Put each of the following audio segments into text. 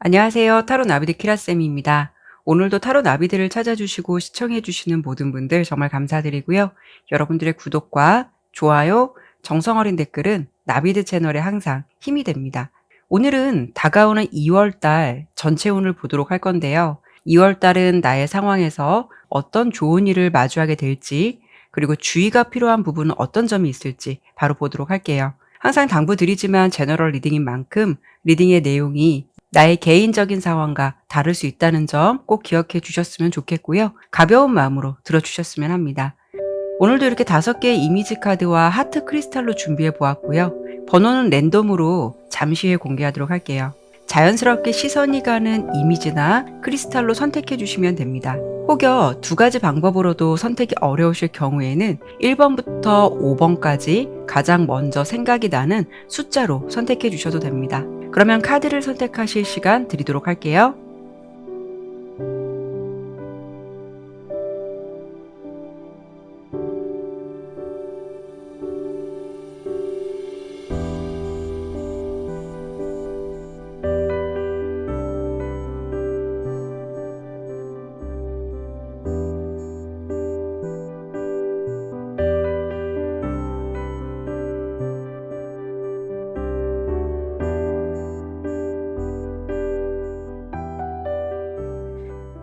안녕하세요. 타로 나비드 키라쌤입니다. 오늘도 타로 나비들을 찾아주시고 시청해주시는 모든 분들 정말 감사드리고요. 여러분들의 구독과 좋아요, 정성어린 댓글은 나비드 채널에 항상 힘이 됩니다. 오늘은 다가오는 2월달 전체 운을 보도록 할 건데요. 2월달은 나의 상황에서 어떤 좋은 일을 마주하게 될지, 그리고 주의가 필요한 부분은 어떤 점이 있을지 바로 보도록 할게요. 항상 당부드리지만 제너럴 리딩인 만큼 리딩의 내용이 나의 개인적인 상황과 다를 수 있다는 점 꼭 기억해 주셨으면 좋겠고요. 가벼운 마음으로 들어주셨으면 합니다. 오늘도 이렇게 5개의 이미지 카드와 하트 크리스탈로 준비해 보았고요. 번호는 랜덤으로 잠시 후에 공개하도록 할게요. 자연스럽게 시선이 가는 이미지나 크리스탈로 선택해 주시면 됩니다. 혹여 2가지 방법으로도 선택이 어려우실 경우에는 1번부터 5번까지 가장 먼저 생각이 나는 숫자로 선택해 주셔도 됩니다. 그러면 카드를 선택하실 시간 드리도록 할게요.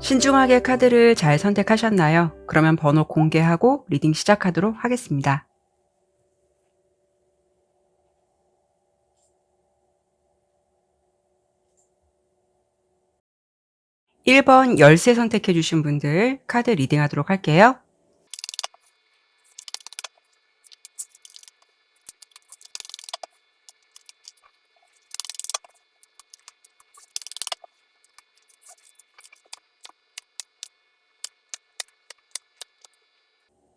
'신중하게 카드를 잘 선택하셨나요?' 그러면 번호 공개하고 리딩 시작하도록 하겠습니다. 1번 열쇠 선택해 주신 분들 카드 리딩하도록 할게요.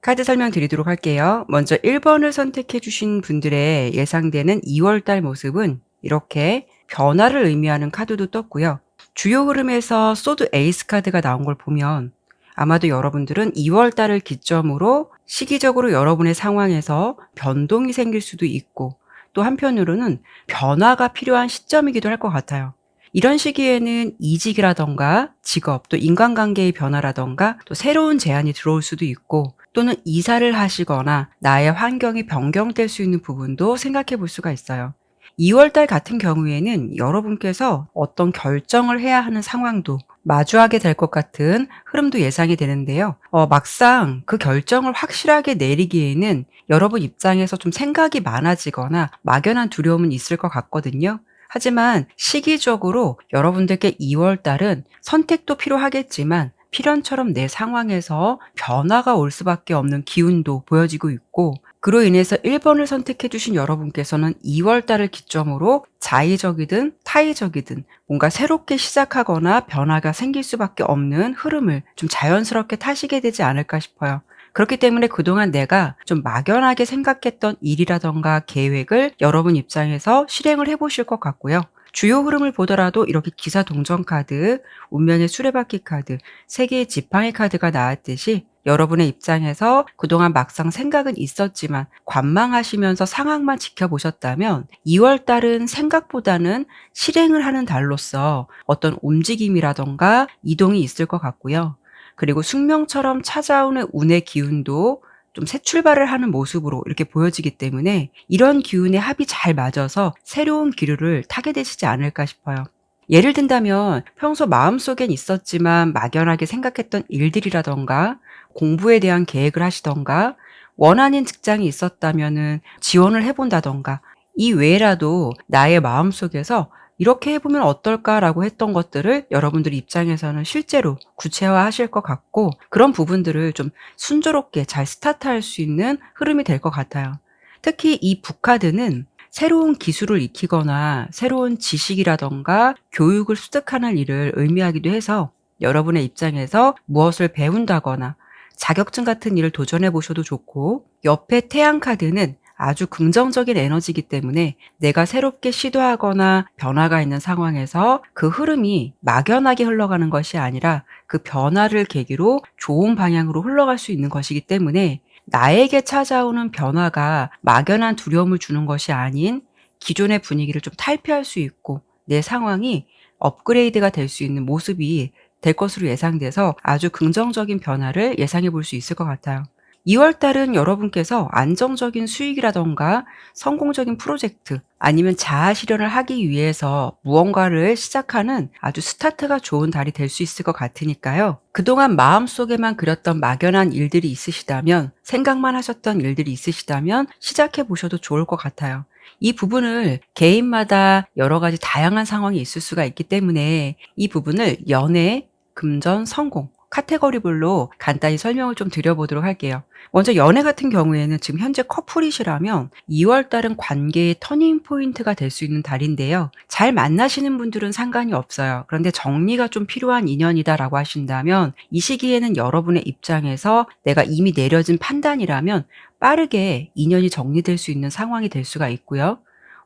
카드 설명드리도록 할게요. 먼저 1번을 선택해 주신 분들의 예상되는 2월 달 모습은 이렇게 변화를 의미하는 카드도 떴고요. 주요 흐름에서 소드 에이스 카드가 나온 걸 보면 아마도 여러분들은 2월 달을 기점으로 시기적으로 여러분의 상황에서 변동이 생길 수도 있고, 또 한편으로는 변화가 필요한 시점이기도 할 것 같아요. 이런 시기에는 이직이라던가 직업, 또 인간관계의 변화라던가 또 새로운 제안이 들어올 수도 있고, 또는 이사를 하시거나 나의 환경이 변경될 수 있는 부분도 생각해 볼 수가 있어요. 2월 달 같은 경우에는 여러분께서 어떤 결정을 해야 하는 상황도 마주하게 될 것 같은 흐름도 예상이 되는데요. 막상 그 결정을 확실하게 내리기에는 여러분 입장에서 좀 생각이 많아지거나 막연한 두려움은 있을 것 같거든요. 하지만 시기적으로 여러분들께 2월 달은 선택도 필요하겠지만 필연처럼 내 상황에서 변화가 올 수밖에 없는 기운도 보여지고 있고, 그로 인해서 1번을 선택해 주신 여러분께서는 2월 달을 기점으로 자의적이든 타의적이든 뭔가 새롭게 시작하거나 변화가 생길 수밖에 없는 흐름을 좀 자연스럽게 타시게 되지 않을까 싶어요. 그렇기 때문에 그동안 내가 좀 막연하게 생각했던 일이라던가 계획을 여러분 입장에서 실행을 해 보실 것 같고요. 주요 흐름을 보더라도 이렇게 기사 동전 카드, 운명의 수레바퀴 카드, 3개의 지팡이 카드가 나왔듯이 여러분의 입장에서 그동안 막상 생각은 있었지만 관망하시면서 상황만 지켜보셨다면 2월 달은 생각보다는 실행을 하는 달로서 어떤 움직임이라던가 이동이 있을 것 같고요. 그리고 숙명처럼 찾아오는 운의 기운도 좀 새 출발을 하는 모습으로 이렇게 보여지기 때문에 이런 기운의 합이 잘 맞아서 새로운 기류를 타게 되시지 않을까 싶어요. 예를 든다면 평소 마음속엔 있었지만 막연하게 생각했던 일들이라던가 공부에 대한 계획을 하시던가 원하는 직장이 있었다면은 지원을 해 본다던가, 이 외에라도 나의 마음속에서 '이렇게 해 보면 어떨까?'라고 했던 것들을 여러분들 입장에서는 실제로 구체화하실 것 같고, 그런 부분들을 좀 순조롭게 잘 스타트할 수 있는 흐름이 될 것 같아요. 특히 이 북카드는 새로운 기술을 익히거나 새로운 지식이라던가 교육을 습득하는 일을 의미하기도 해서 여러분의 입장에서 무엇을 배운다거나 자격증 같은 일을 도전해 보셔도 좋고, 옆에 태양 카드는 아주 긍정적인 에너지이기 때문에 내가 새롭게 시도하거나 변화가 있는 상황에서 그 흐름이 막연하게 흘러가는 것이 아니라 그 변화를 계기로 좋은 방향으로 흘러갈 수 있는 것이기 때문에 나에게 찾아오는 변화가 막연한 두려움을 주는 것이 아닌 기존의 분위기를 좀 탈피할 수 있고 내 상황이 업그레이드가 될 수 있는 모습이 될 것으로 예상돼서 아주 긍정적인 변화를 예상해 볼 수 있을 것 같아요. 2월 달은 여러분께서 안정적인 수익이라던가 성공적인 프로젝트 아니면 자아 실현을 하기 위해서 무언가를 시작하는 아주 스타트가 좋은 달이 될 수 있을 것 같으니까요. 그동안 마음속에만 그렸던 막연한 일들이 있으시다면, 생각만 하셨던 일들이 있으시다면 시작해 보셔도 좋을 것 같아요. 이 부분을 개인마다 여러 가지 다양한 상황이 있을 수가 있기 때문에 이 부분을 연애, 금전, 성공 카테고리별로 간단히 설명을 좀 드려보도록 할게요. 먼저 연애 같은 경우에는 지금 현재 커플이시라면 2월 달은 관계의 터닝 포인트가 될 수 있는 달인데요. 잘 만나시는 분들은 상관이 없어요. 그런데 정리가 좀 필요한 인연이다라고 하신다면 이 시기에는 여러분의 입장에서 내가 이미 내려진 판단이라면 빠르게 인연이 정리될 수 있는 상황이 될 수가 있고요.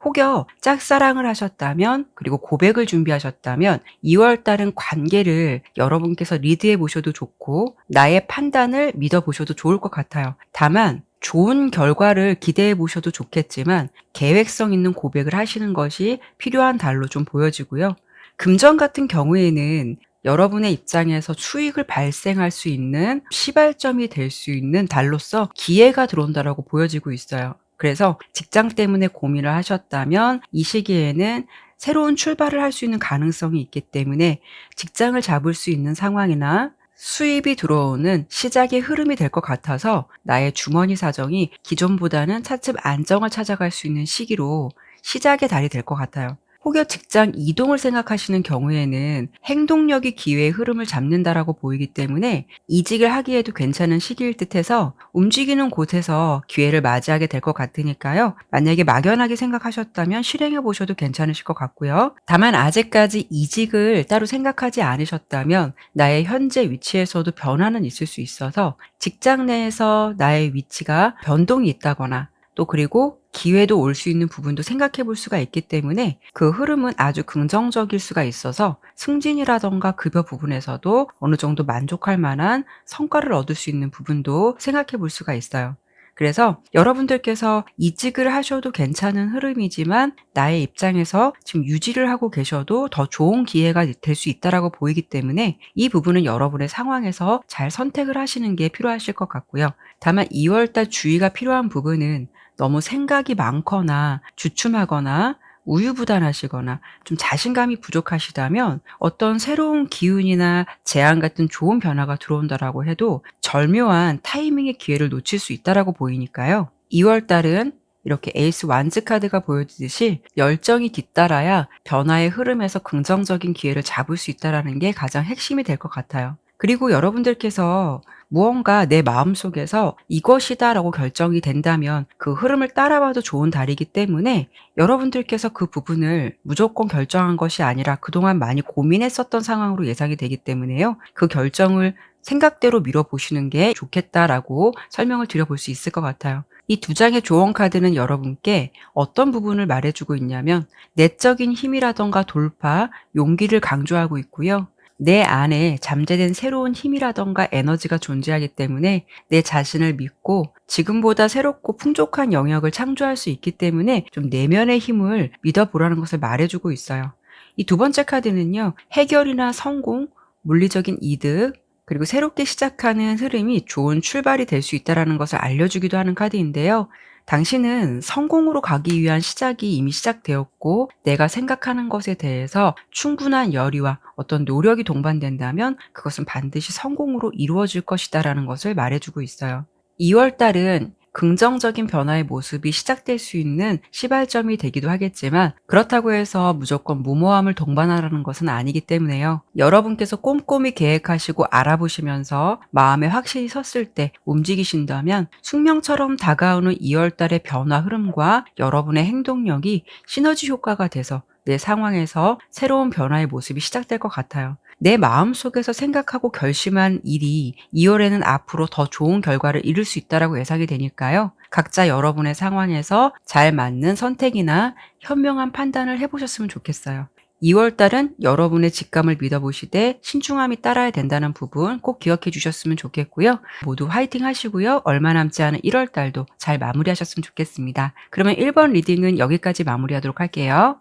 혹여 짝사랑을 하셨다면 그리고 고백을 준비하셨다면 2월 달은 관계를 여러분께서 리드해 보셔도 좋고 나의 판단을 믿어 보셔도 좋을 것 같아요. 다만 좋은 결과를 기대해 보셔도 좋겠지만 계획성 있는 고백을 하시는 것이 필요한 달로 좀 보여지고요. 금전 같은 경우에는 여러분의 입장에서 수익을 발생할 수 있는 시발점이 될 수 있는 달로서 기회가 들어온다라고 보여지고 있어요. 그래서 직장 때문에 고민을 하셨다면 이 시기에는 새로운 출발을 할 수 있는 가능성이 있기 때문에 직장을 잡을 수 있는 상황이나 수입이 들어오는 시작의 흐름이 될 것 같아서 나의 주머니 사정이 기존보다는 차츰 안정을 찾아갈 수 있는 시기로 시작의 달이 될 것 같아요. 혹여 직장 이동을 생각하시는 경우에는 행동력이 기회의 흐름을 잡는다라고 보이기 때문에 이직을 하기에도 괜찮은 시기일 듯해서 움직이는 곳에서 기회를 맞이하게 될 것 같으니까요. 만약에 막연하게 생각하셨다면 실행해 보셔도 괜찮으실 것 같고요. 다만 아직까지 이직을 따로 생각하지 않으셨다면 나의 현재 위치에서도 변화는 있을 수 있어서 직장 내에서 나의 위치가 변동이 있다거나 또 그리고 기회도 올 수 있는 부분도 생각해 볼 수가 있기 때문에 그 흐름은 아주 긍정적일 수가 있어서 승진이라던가 급여 부분에서도 어느 정도 만족할 만한 성과를 얻을 수 있는 부분도 생각해 볼 수가 있어요. 그래서 여러분들께서 이직을 하셔도 괜찮은 흐름이지만 나의 입장에서 지금 유지를 하고 계셔도 더 좋은 기회가 될 수 있다라고 보이기 때문에 이 부분은 여러분의 상황에서 잘 선택을 하시는 게 필요하실 것 같고요. 다만 2월 달 주의가 필요한 부분은 너무 생각이 많거나 주춤하거나 우유부단하시거나 좀 자신감이 부족하시다면 어떤 새로운 기운이나 제안 같은 좋은 변화가 들어온다라고 해도 절묘한 타이밍의 기회를 놓칠 수 있다라고 보이니까요. 2월 달은 이렇게 에이스 완즈 카드가 보여지듯이 열정이 뒤따라야 변화의 흐름에서 긍정적인 기회를 잡을 수 있다라는 게 가장 핵심이 될 것 같아요. 그리고 여러분들께서 무언가 내 마음속에서 이것이다라고 결정이 된다면 그 흐름을 따라와도 좋은 달이기 때문에 여러분들께서 그 부분을 무조건 결정한 것이 아니라 그동안 많이 고민했었던 상황으로 예상이 되기 때문에요. 그 결정을 생각대로 밀어보시는 게 좋겠다라고 설명을 드려볼 수 있을 것 같아요. 이 두 장의 조언 카드는 여러분께 어떤 부분을 말해주고 있냐면 내적인 힘이라던가 돌파, 용기를 강조하고 있고요. 내 안에 잠재된 새로운 힘이라던가 에너지가 존재하기 때문에 내 자신을 믿고 지금보다 새롭고 풍족한 영역을 창조할 수 있기 때문에 좀 내면의 힘을 믿어보라는 것을 말해주고 있어요. 이 두 번째 카드는요. 해결이나 성공, 물리적인 이득, 그리고 새롭게 시작하는 흐름이 좋은 출발이 될 수 있다는 것을 알려주기도 하는 카드인데요. 당신은 성공으로 가기 위한 시작이 이미 시작되었고 내가 생각하는 것에 대해서 충분한 열의와 어떤 노력이 동반된다면 그것은 반드시 성공으로 이루어질 것이다라는 것을 말해주고 있어요. 2월 달은 긍정적인 변화의 모습이 시작될 수 있는 시발점이 되기도 하겠지만 그렇다고 해서 무조건 무모함을 동반하라는 것은 아니기 때문에요. 여러분께서 꼼꼼히 계획하시고 알아보시면서 마음에 확실히 섰을 때 움직이신다면 숙명처럼 다가오는 2월 달의 변화 흐름과 여러분의 행동력이 시너지 효과가 돼서 내 상황에서 새로운 변화의 모습이 시작될 것 같아요. 내 마음속에서 생각하고 결심한 일이 2월에는 앞으로 더 좋은 결과를 이룰 수 있다라고 예상이 되니까요. 각자 여러분의 상황에서 잘 맞는 선택이나 현명한 판단을 해보셨으면 좋겠어요. 2월 달은 여러분의 직감을 믿어보시되 신중함이 따라야 된다는 부분 꼭 기억해 주셨으면 좋겠고요. 모두 화이팅 하시고요. 얼마 남지 않은 1월 달도 잘 마무리하셨으면 좋겠습니다. 그러면 1번 리딩은 여기까지 마무리하도록 할게요.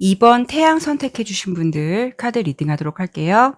2번 태양 선택해 주신 분들 카드 리딩 하도록 할게요.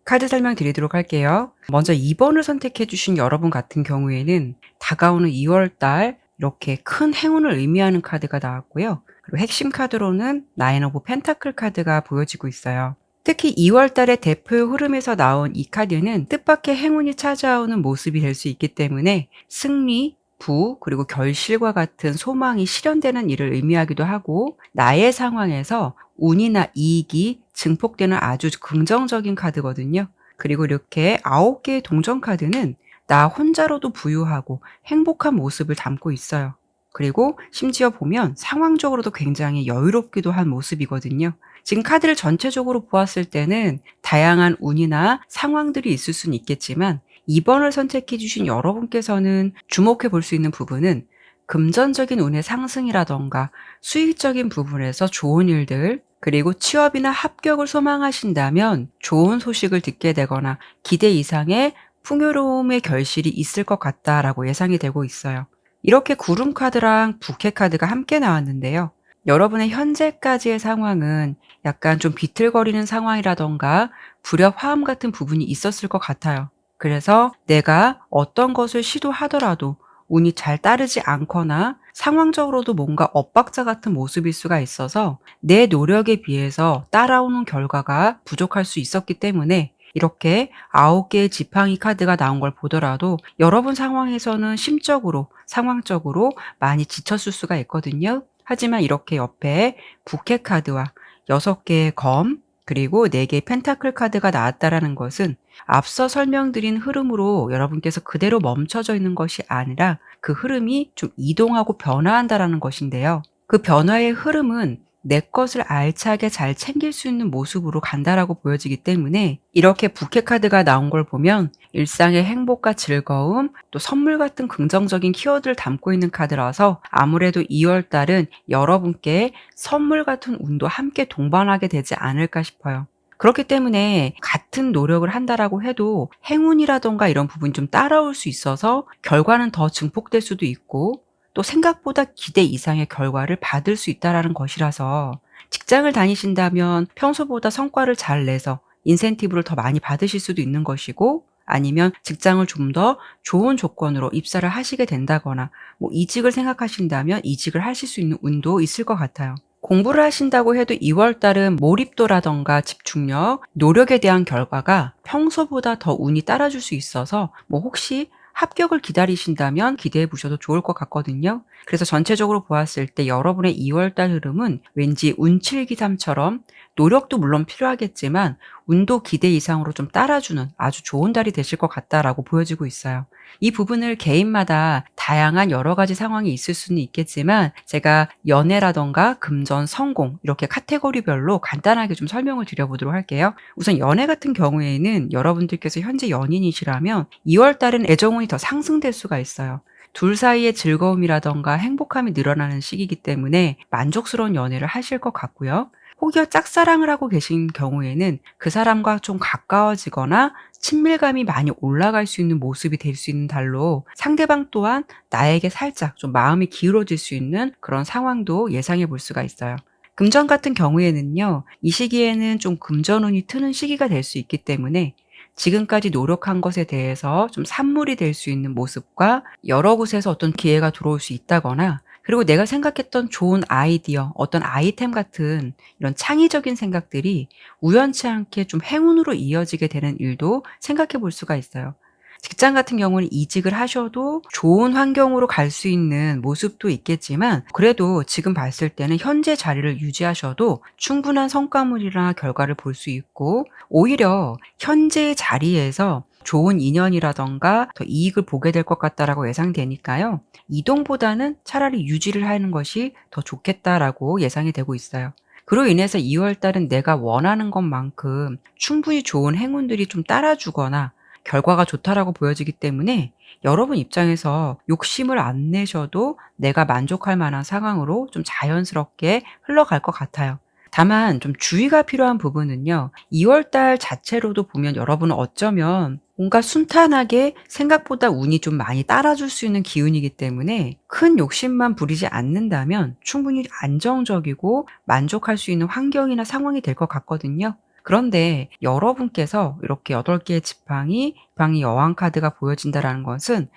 카드 설명 드리도록 할게요. 먼저 2번을 선택해 주신 여러분 같은 경우에는 다가오는 2월달 이렇게 큰 행운을 의미하는 카드가 나왔고요. 그리고 핵심 카드로는 나인 오브 펜타클 카드가 보여지고 있어요. 특히 2월달의 대표 흐름에서 나온 이 카드는 뜻밖의 행운이 찾아오는 모습이 될 수 있기 때문에 승리, 부, 그리고 결실과 같은 소망이 실현되는 일을 의미하기도 하고 나의 상황에서 운이나 이익이 증폭되는 아주 긍정적인 카드거든요. 그리고 이렇게 9개의 동전 카드는 나 혼자로도 부유하고 행복한 모습을 담고 있어요. 그리고 심지어 보면 상황적으로도 굉장히 여유롭기도 한 모습이거든요. 지금 카드를 전체적으로 보았을 때는 다양한 운이나 상황들이 있을 수는 있겠지만 2번을 선택해 주신 여러분께서는 주목해 볼 수 있는 부분은 금전적인 운의 상승이라던가 수익적인 부분에서 좋은 일들, 그리고 취업이나 합격을 소망하신다면 좋은 소식을 듣게 되거나 기대 이상의 풍요로움의 결실이 있을 것 같다라고 예상이 되고 있어요. 이렇게 구름 카드랑 부캐 카드가 함께 나왔는데요. 여러분의 현재까지의 상황은 약간 좀 비틀거리는 상황이라던가 불협화음 같은 부분이 있었을 것 같아요. 그래서 내가 어떤 것을 시도하더라도 운이 잘 따르지 않거나 상황적으로도 뭔가 엇박자 같은 모습일 수가 있어서 내 노력에 비해서 따라오는 결과가 부족할 수 있었기 때문에 이렇게 9개의 지팡이 카드가 나온 걸 보더라도 여러분 상황에서는 심적으로, 상황적으로 많이 지쳤을 수가 있거든요. 하지만 이렇게 옆에 부캐 카드와 6개의 검, 그리고 4개의 펜타클 카드가 나왔다라는 것은 앞서 설명드린 흐름으로 여러분께서 그대로 멈춰져 있는 것이 아니라 그 흐름이 좀 이동하고 변화한다라는 것인데요. 그 변화의 흐름은 내 것을 알차게 잘 챙길 수 있는 모습으로 간다라고 보여지기 때문에 이렇게 부캐 카드가 나온 걸 보면 일상의 행복과 즐거움, 또 선물 같은 긍정적인 키워드를 담고 있는 카드라서 아무래도 2월 달은 여러분께 선물 같은 운도 함께 동반하게 되지 않을까 싶어요. 그렇기 때문에 같은 노력을 한다라고 해도 행운이라던가 이런 부분이 좀 따라올 수 있어서 결과는 더 증폭될 수도 있고 또 생각보다 기대 이상의 결과를 받을 수 있다라는 것이라서 직장을 다니신다면 평소보다 성과를 잘 내서 인센티브를 더 많이 받으실 수도 있는 것이고 아니면 직장을 좀 더 좋은 조건으로 입사를 하시게 된다거나 뭐 이직을 생각하신다면 이직을 하실 수 있는 운도 있을 것 같아요. 공부를 하신다고 해도 2월 달은 몰입도라던가 집중력, 노력에 대한 결과가 평소보다 더 운이 따라줄 수 있어서 뭐 혹시 합격을 기다리신다면 기대해 보셔도 좋을 것 같거든요. 그래서 전체적으로 보았을 때 여러분의 2월 달 흐름은 왠지 운칠기삼처럼 노력도 물론 필요하겠지만 운도 기대 이상으로 좀 따라주는 아주 좋은 달이 되실 것 같다라고 보여지고 있어요. 이 부분을 개인마다 다양한 여러 가지 상황이 있을 수는 있겠지만 제가 연애라던가 금전, 성공 이렇게 카테고리별로 간단하게 좀 설명을 드려보도록 할게요. 우선 연애 같은 경우에는 여러분들께서 현재 연인이시라면 2월 달은 애정운이 더 상승될 수가 있어요. 둘 사이의 즐거움이라던가 행복함이 늘어나는 시기이기 때문에 만족스러운 연애를 하실 것 같고요. 혹여 짝사랑을 하고 계신 경우에는 그 사람과 좀 가까워지거나 친밀감이 많이 올라갈 수 있는 모습이 될 수 있는 달로 상대방 또한 나에게 살짝 좀 마음이 기울어질 수 있는 그런 상황도 예상해 볼 수가 있어요. 금전 같은 경우에는요, 이 시기에는 좀 금전운이 트는 시기가 될 수 있기 때문에 지금까지 노력한 것에 대해서 좀 산물이 될 수 있는 모습과 여러 곳에서 어떤 기회가 들어올 수 있다거나 그리고 내가 생각했던 좋은 아이디어, 어떤 아이템 같은 이런 창의적인 생각들이 우연치 않게 좀 행운으로 이어지게 되는 일도 생각해 볼 수가 있어요. 직장 같은 경우는 이직을 하셔도 좋은 환경으로 갈 수 있는 모습도 있겠지만 그래도 지금 봤을 때는 현재 자리를 유지하셔도 충분한 성과물이나 결과를 볼 수 있고 오히려 현재의 자리에서 좋은 인연이라던가 더 이익을 보게 될 것 같다라고 예상되니까요. 이동보다는 차라리 유지를 하는 것이 더 좋겠다라고 예상이 되고 있어요. 그로 인해서 2월 달은 내가 원하는 것만큼 충분히 좋은 행운들이 좀 따라주거나 결과가 좋다라고 보여지기 때문에 여러분 입장에서 욕심을 안 내셔도 내가 만족할 만한 상황으로 좀 자연스럽게 흘러갈 것 같아요. 다만 좀 주의가 필요한 부분은요. 2월 달 자체로도 보면 여러분은 어쩌면 뭔가 순탄하게 생각보다 운이 좀 많이 따라줄 수 있는 기운이기 때문에 큰 욕심만 부리지 않는다면 충분히 안정적이고 만족할 수 있는 환경이나 상황이 될 것 같거든요. 그런데 여러분께서 이렇게 8개의 지팡이 여왕 카드가 보여진다라는 것은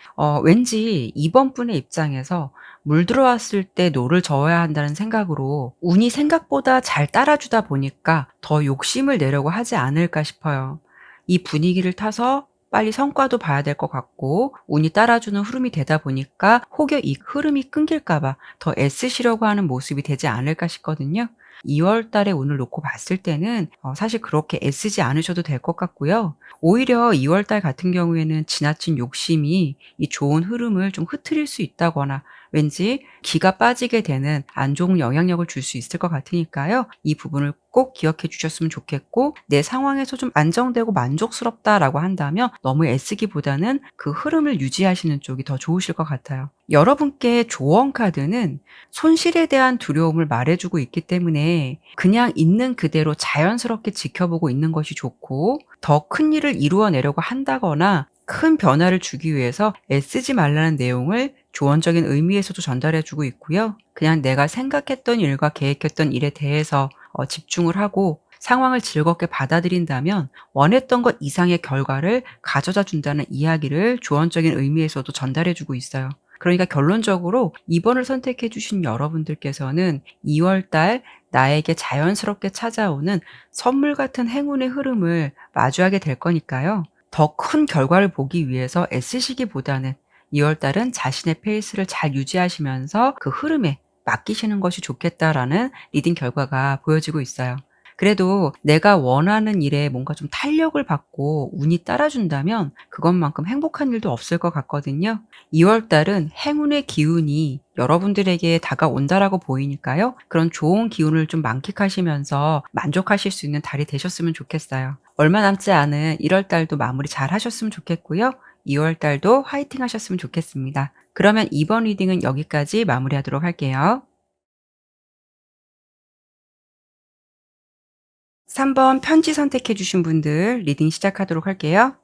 왠지 이번 분의 입장에서 물 들어왔을 때 노를 저어야 한다는 생각으로 운이 생각보다 잘 따라주다 보니까 더 욕심을 내려고 하지 않을까 싶어요. 이 분위기를 타서 빨리 성과도 봐야 될 것 같고 운이 따라주는 흐름이 되다 보니까 혹여 이 흐름이 끊길까 봐 더 애쓰시려고 하는 모습이 되지 않을까 싶거든요. 2월 달에 운을 놓고 봤을 때는 사실 그렇게 애쓰지 않으셔도 될 것 같고요. 오히려 2월 달 같은 경우에는 지나친 욕심이 이 좋은 흐름을 좀 흐트릴 수 있다거나 왠지 기가 빠지게 되는 안 좋은 영향력을 줄 수 있을 것 같으니까요. 이 부분을 꼭 기억해 주셨으면 좋겠고 내 상황에서 좀 안정되고 만족스럽다라고 한다면 너무 애쓰기보다는 그 흐름을 유지하시는 쪽이 더 좋으실 것 같아요. 여러분께 조언 카드는 손실에 대한 두려움을 말해주고 있기 때문에 그냥 있는 그대로 자연스럽게 지켜보고 있는 것이 좋고 더 큰 일을 이루어내려고 한다거나 큰 변화를 주기 위해서 애쓰지 말라는 내용을 조언적인 의미에서도 전달해 주고 있고요. 그냥 내가 생각했던 일과 계획했던 일에 대해서 집중을 하고 상황을 즐겁게 받아들인다면 원했던 것 이상의 결과를 가져다 준다는 이야기를 조언적인 의미에서도 전달해 주고 있어요. 그러니까 결론적으로 2 번을 선택해 주신 여러분들께서는 2월 달 나에게 자연스럽게 찾아오는 선물 같은 행운의 흐름을 마주하게 될 거니까요. 더 큰 결과를 보기 위해서 애쓰시기보다는 2월 달은 자신의 페이스를 잘 유지하시면서 그 흐름에 맡기시는 것이 좋겠다라는 리딩 결과가 보여지고 있어요. 그래도 내가 원하는 일에 뭔가 좀 탄력을 받고 운이 따라준다면 그것만큼 행복한 일도 없을 것 같거든요. 2월 달은 행운의 기운이 여러분들에게 다가온다라고 보이니까요. 그런 좋은 기운을 좀 만끽하시면서 만족하실 수 있는 달이 되셨으면 좋겠어요. 얼마 남지 않은 1월 달도 마무리 잘 하셨으면 좋겠고요. 2월 달도 화이팅 하셨으면 좋겠습니다. 그러면 이번 리딩은 여기까지 마무리하도록 할게요. 3번 편지 선택해 주신 분들 리딩 시작하도록 할게요.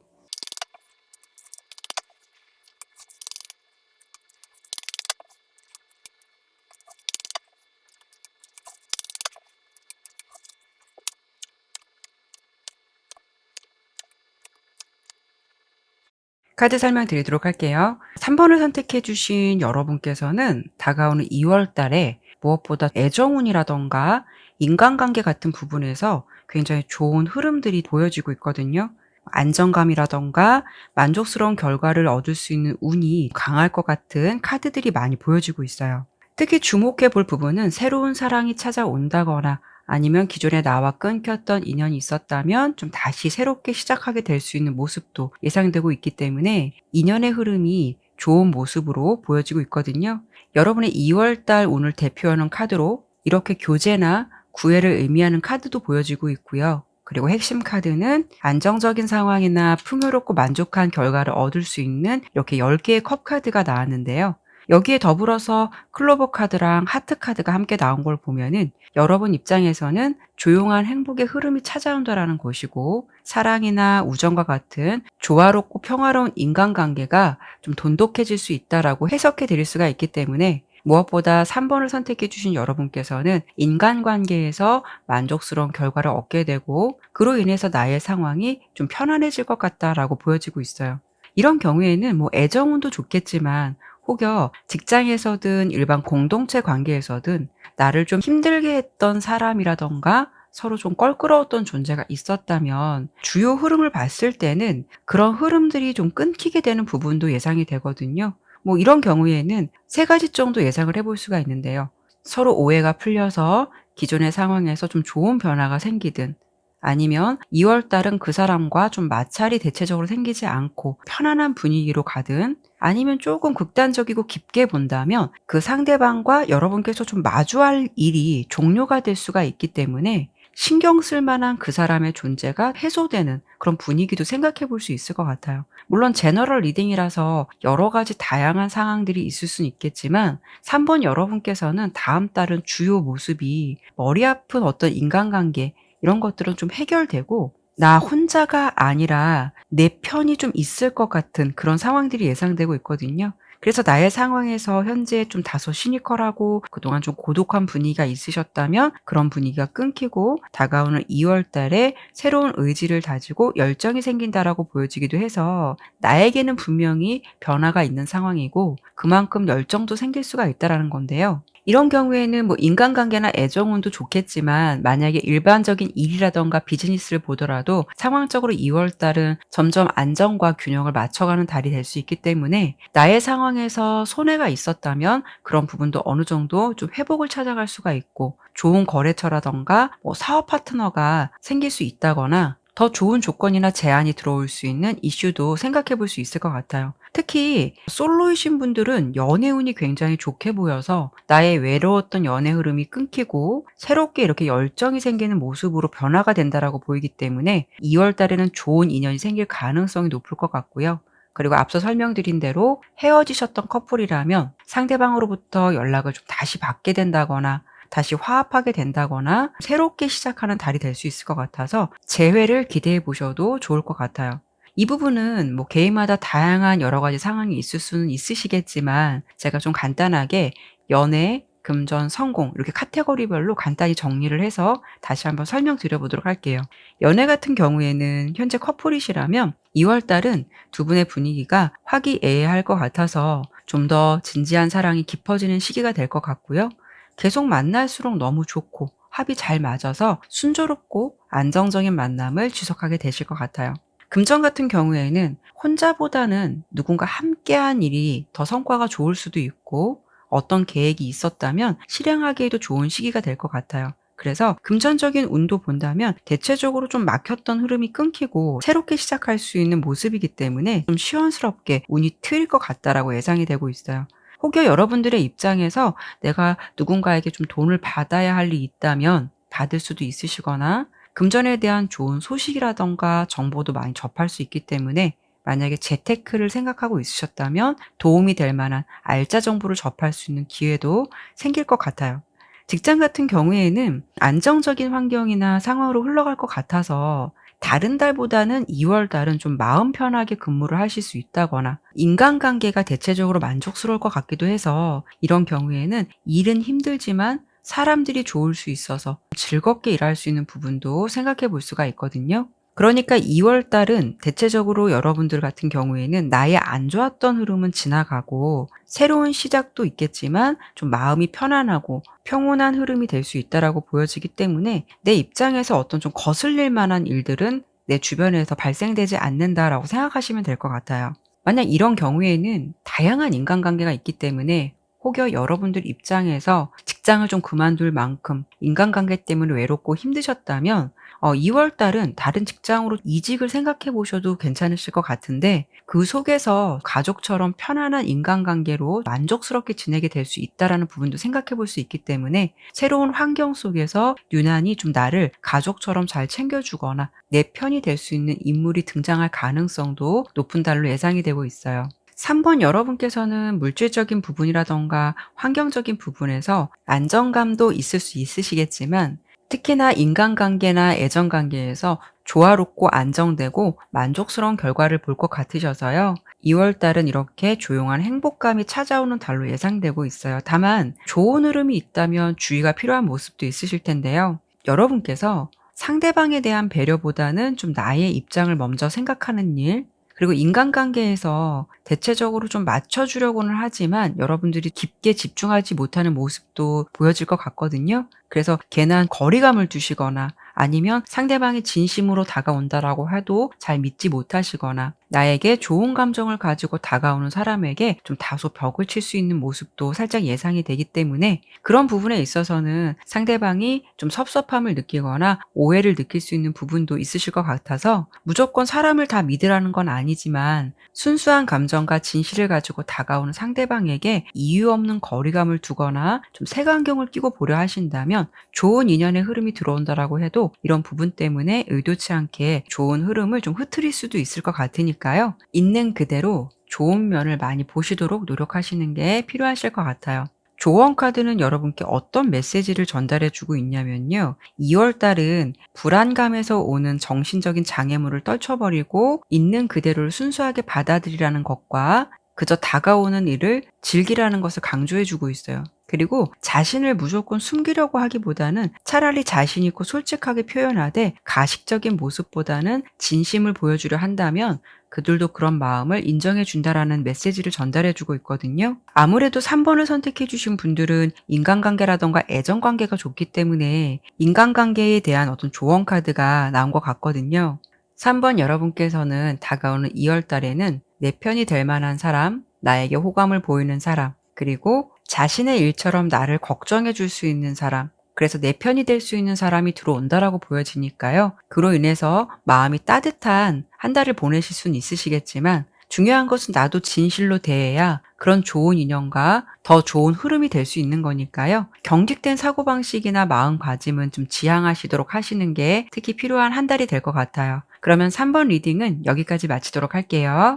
카드 설명드리도록 할게요. 3 번을 선택해 주신 여러분께서는 다가오는 2월 달에 무엇보다 애정운이라든가 인간관계 같은 부분에서 굉장히 좋은 흐름들이 보여지고 있거든요. 안정감이라든가 만족스러운 결과를 얻을 수 있는 운이 강할 것 같은 카드들이 많이 보여지고 있어요. 특히 주목해 볼 부분은 새로운 사랑이 찾아온다거나 아니면 기존에 나와 끊겼던 인연이 있었다면 좀 다시 새롭게 시작하게 될 수 있는 모습도 예상되고 있기 때문에 인연의 흐름이 좋은 모습으로 보여지고 있거든요. 여러분의 2월 달 운을 대표하는 카드로 이렇게 교제나 구애를 의미하는 카드도 보여지고 있고요. 그리고 핵심 카드는 안정적인 상황이나 풍요롭고 만족한 결과를 얻을 수 있는 이렇게 10개의 컵 카드가 나왔는데요. 여기에 더불어서 클로버 카드랑 하트 카드가 함께 나온 걸 보면은 여러분 입장에서는 조용한 행복의 흐름이 찾아온다라는 것이고 사랑이나 우정과 같은 조화롭고 평화로운 인간관계가 좀 돈독해질 수 있다라고 해석해 드릴 수가 있기 때문에 무엇보다 3 번을 선택해 주신 여러분께서는 인간관계에서 만족스러운 결과를 얻게 되고 그로 인해서 나의 상황이 좀 편안해질 것 같다라고 보여지고 있어요. 이런 경우에는 뭐 애정운도 좋겠지만 혹여 직장에서든 일반 공동체 관계에서든 나를 좀 힘들게 했던 사람이라든가 서로 좀 껄끄러웠던 존재가 있었다면 주요 흐름을 봤을 때는 그런 흐름들이 좀 끊기게 되는 부분도 예상이 되거든요. 뭐 이런 경우에는 3 가지 정도 예상을 해볼 수가 있는데요. 서로 오해가 풀려서 기존의 상황에서 좀 좋은 변화가 생기든 아니면 2월 달은 그 사람과 좀 마찰이 대체적으로 생기지 않고 편안한 분위기로 가든 아니면 조금 극단적이고 깊게 본다면 그 상대방과 여러분께서 좀 마주할 일이 종료가 될 수가 있기 때문에 신경 쓸 만한 그 사람의 존재가 해소되는 그런 분위기도 생각해 볼 수 있을 것 같아요. 물론 제너럴 리딩이라서 여러 가지 다양한 상황들이 있을 수는 있겠지만 3번 여러분께서는 다음 달은 주요 모습이 머리 아픈 어떤 인간관계 이런 것들은 좀 해결되고 나 혼자가 아니라 내 편이 좀 있을 것 같은 그런 상황들이 예상되고 있거든요. 그래서 나의 상황에서 현재 좀 다소 시니컬하고 그동안 좀 고독한 분위기가 있으셨다면 그런 분위기가 끊기고 다가오는 2월 달에 새로운 의지를 다지고 열정이 생긴다라고 보여지기도 해서 나에게는 분명히 변화가 있는 상황이고 그만큼 열정도 생길 수가 있다라는 건데요. 이런 경우에는 뭐 인간관계나 애정운도 좋겠지만 만약에 일반적인 일이라든가 비즈니스를 보더라도 상황적으로 2월 달은 점점 안정과 균형을 맞춰가는 달이 될 수 있기 때문에 나의 상황에서 손해가 있었다면 그런 부분도 어느 정도 좀 회복을 찾아갈 수가 있고 좋은 거래처라든가 뭐 사업 파트너가 생길 수 있다거나 더 좋은 조건이나 제안이 들어올 수 있는 이슈도 생각해 볼 수 있을 것 같아요. 특히 솔로이신 분들은 연애운이 굉장히 좋게 보여서 나의 외로웠던 연애 흐름이 끊기고 새롭게 이렇게 열정이 생기는 모습으로 변화가 된다라고 보이기 때문에 2월 달에는 좋은 인연이 생길 가능성이 높을 것 같고요. 그리고 앞서 설명드린 대로 헤어지셨던 커플이라면 상대방으로부터 연락을 좀 다시 받게 된다거나 다시 화합하게 된다거나 새롭게 시작하는 달이 될 수 있을 것 같아서 재회를 기대해 보셔도 좋을 것 같아요. 이 부분은 뭐 개인마다 다양한 여러 가지 상황이 있을 수는 있으시겠지만 제가 좀 간단하게 연애, 금전, 성공 이렇게 카테고리별로 간단히 정리를 해서 다시 한번 설명드려 보도록 할게요. 연애 같은 경우에는 현재 커플이시라면 2월 달은 두 분의 분위기가 화기애애할 것 같아서 좀 더 진지한 사랑이 깊어지는 시기가 될 것 같고요. 계속 만날수록 너무 좋고 합이 잘 맞아서 순조롭고 안정적인 만남을 지속하게 되실 것 같아요. 금전 같은 경우에는 혼자보다는 누군가 함께한 일이 더 성과가 좋을 수도 있고 어떤 계획이 있었다면 실행하기에도 좋은 시기가 될 것 같아요. 그래서 금전적인 운도 본다면 대체적으로 좀 막혔던 흐름이 끊기고 새롭게 시작할 수 있는 모습이기 때문에 좀 시원스럽게 운이 트일 것 같다라고 예상이 되고 있어요. 혹여 여러분들의 입장에서 내가 누군가에게 좀 돈을 받아야 할 일이 있다면 받을 수도 있으시거나 금전에 대한 좋은 소식이라던가 정보도 많이 접할 수 있기 때문에 만약에 재테크를 생각하고 있으셨다면 도움이 될 만한 알짜 정보를 접할 수 있는 기회도 생길 것 같아요. 직장 같은 경우에는 안정적인 환경이나 상황으로 흘러갈 것 같아서 다른 달보다는 2월 달은 좀 마음 편하게 근무를 하실 수 있다거나 인간관계가 대체적으로 만족스러울 것 같기도 해서 이런 경우에는 일은 힘들지만 사람들이 좋을 수 있어서 즐겁게 일할 수 있는 부분도 생각해 볼 수가 있거든요. 그러니까 2월 달은 대체적으로 여러분들 같은 경우에는 나의 안 좋았던 흐름은 지나가고 새로운 시작도 있겠지만 좀 마음이 편안하고 평온한 흐름이 될 수 있다라고 보여지기 때문에 내 입장에서 어떤 좀 거슬릴 만한 일들은 내 주변에서 발생되지 않는다라고 생각하시면 될 것 같아요. 만약 이런 경우에는 다양한 인간관계가 있기 때문에 혹여 여러분들 입장에서 직장을 좀 그만둘 만큼 인간관계 때문에 외롭고 힘드셨다면 2월 달은 다른 직장으로 이직을 생각해 보셔도 괜찮으실 것 같은데 그 속에서 가족처럼 편안한 인간관계로 만족스럽게 지내게 될 수 있다라는 부분도 생각해 볼 수 있기 때문에 새로운 환경 속에서 유난히 좀 나를 가족처럼 잘 챙겨주거나 내 편이 될 수 있는 인물이 등장할 가능성도 높은 달로 예상이 되고 있어요. 3번 여러분께서는 물질적인 부분이라던가 환경적인 부분에서 안정감도 있을 수 있으시겠지만 특히나 인간관계나 애정관계에서 조화롭고 안정되고 만족스러운 결과를 볼 것 같으셔서요. 2월 달은 이렇게 조용한 행복감이 찾아오는 달로 예상되고 있어요. 다만 좋은 흐름이 있다면 주의가 필요한 모습도 있으실 텐데요. 여러분께서 상대방에 대한 배려보다는 좀 나의 입장을 먼저 생각하는 일, 그리고 인간관계에서 대체적으로 좀 맞춰주려고는 하지만 여러분들이 깊게 집중하지 못하는 모습도 보여질 것 같거든요. 그래서 괜한 거리감을 두시거나 아니면 상대방이 진심으로 다가온다라고 해도 잘 믿지 못하시거나 나에게 좋은 감정을 가지고 다가오는 사람에게 좀 다소 벽을 칠 수 있는 모습도 살짝 예상이 되기 때문에 그런 부분에 있어서는 상대방이 좀 섭섭함을 느끼거나 오해를 느낄 수 있는 부분도 있으실 것 같아서 무조건 사람을 다 믿으라는 건 아니지만 순수한 감정과 진실을 가지고 다가오는 상대방에게 이유 없는 거리감을 두거나 좀 색안경을 끼고 보려 하신다면 좋은 인연의 흐름이 들어온다라고 해도 이런 부분 때문에 의도치 않게 좋은 흐름을 좀 흐트릴 수도 있을 것 같으니까요. 있는 그대로 좋은 면을 많이 보시도록 노력하시는 게 필요하실 것 같아요. 조언 카드는 여러분께 어떤 메시지를 전달해 주고 있냐면요. 2월 달은 불안감에서 오는 정신적인 장애물을 떨쳐버리고 있는 그대로를 순수하게 받아들이라는 것과 그저 다가오는 일을 즐기라는 것을 강조해 주고 있어요. 그리고 자신을 무조건 숨기려고 하기보다는 차라리 자신 있고 솔직하게 표현하되 가식적인 모습보다는 진심을 보여주려 한다면 그들도 그런 마음을 인정해 준다라는 메시지를 전달해 주고 있거든요. 아무래도 3번을 선택해 주신 분들은 인간관계라던가 애정관계가 좋기 때문에 인간관계에 대한 어떤 조언 카드가 나온 것 같거든요. 3번 여러분께서는 다가오는 2월 달에는 내 편이 될 만한 사람, 나에게 호감을 보이는 사람, 그리고 자신의 일처럼 나를 걱정해 줄 수 있는 사람, 그래서 내 편이 될 수 있는 사람이 들어온다라고 보여지니까요. 그로 인해서 마음이 따뜻한 한 달을 보내실 수는 있으시겠지만 중요한 것은 나도 진실로 대해야 그런 좋은 인연과 더 좋은 흐름이 될 수 있는 거니까요. 경직된 사고방식이나 마음가짐은 좀 지양하시도록 하시는 게 특히 필요한 한 달이 될 것 같아요. 그러면 3번 리딩은 여기까지 마치도록 할게요.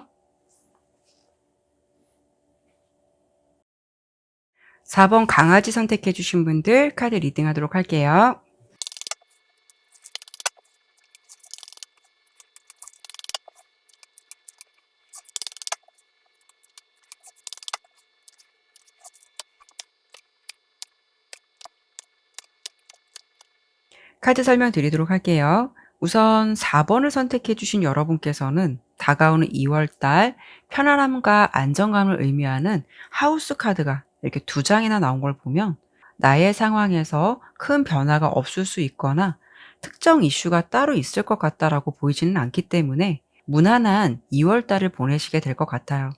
4번 강아지 선택해 주신 분들 카드 리딩하도록 할게요. 카드 설명드리도록 할게요. 우선 4번을 선택해 주신 여러분께서는 다가오는 2월 달 편안함과 안정감을 의미하는 하우스 카드가 이렇게 2장이나 나온 걸 보면 나의 상황에서 큰 변화가 없을 수 있거나 특정 이슈가 따로 있을 것 같다라고 보이지는 않기 때문에 무난한 2월 달을 보내시게 될 것 같아요.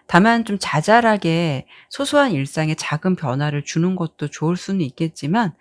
다만 좀 자잘하게 소소한 일상에 작은 변화를 주는 것도 좋을 수는 있겠지만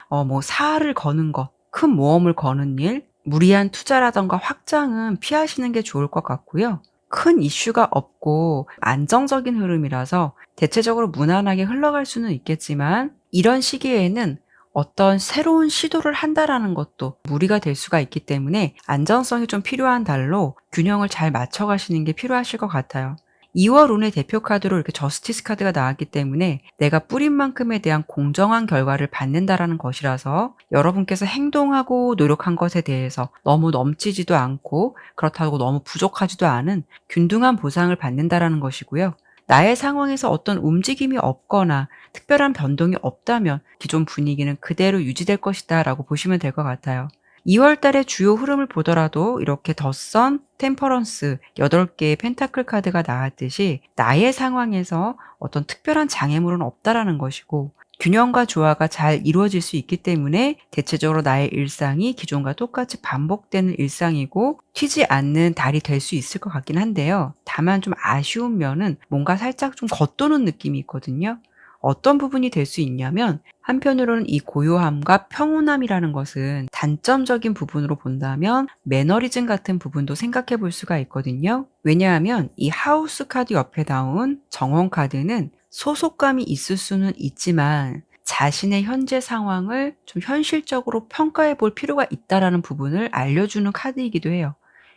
사활을 거는 것, 큰 모험을 거는 일, 무리한 투자라든가 확장은 피하시는 게 좋을 것 같고요. 큰 이슈가 없고 안정적인 흐름이라서 대체적으로 무난하게 흘러갈 수는 있겠지만 이런 시기에는 어떤 새로운 시도를 한다라는 것도 무리가 될 수가 있기 때문에 안정성이 좀 필요한 달로 균형을 잘 맞춰 가시는 게 필요하실 것 같아요. 2월 운의 대표 카드로 이렇게 저스티스 카드가 나왔기 때문에 내가 뿌린 만큼에 대한 공정한 결과를 받는다라는 것이라서 여러분께서 행동하고 노력한 것에 대해서 너무 넘치지도 않고 그렇다고 너무 부족하지도 않은 균등한 보상을 받는다라는 것이고요. 나의 상황에서 어떤 움직임이 없거나 특별한 변동이 없다면 기존 분위기는 그대로 유지될 것이다라고 보시면 될 것 같아요. 2월 달의 주요 흐름을 보더라도 이렇게 덧선, 템퍼런스 8개의 펜타클 카드가 나왔듯이 나의 상황에서 어떤 특별한 장애물은 없다라는 것이고 균형과 조화가 잘 이루어질 수 있기 때문에 대체적으로 나의 일상이 기존과 똑같이 반복되는 일상이고 튀지 않는 달이 될 수 있을 것 같긴 한데요. 다만 좀 아쉬운 면은 뭔가 살짝 좀 겉도는 느낌이 있거든요. 어떤 부분이 될 수 있냐면 한편으로는 이 고요함과 평온함이라는 것은 단점적인 부분으로 본다면 매너리즘 같은 부분도 생각해 볼 수가 있거든요. 왜냐하면 이 하우스 카드 옆에 나온 정원 카드는 소속감이 있을 수는 있지만 자신의 현재 상황을 좀 현실적으로 평가해 볼 필요가 있다라는 부분을 알려주는 카드이기도 해요.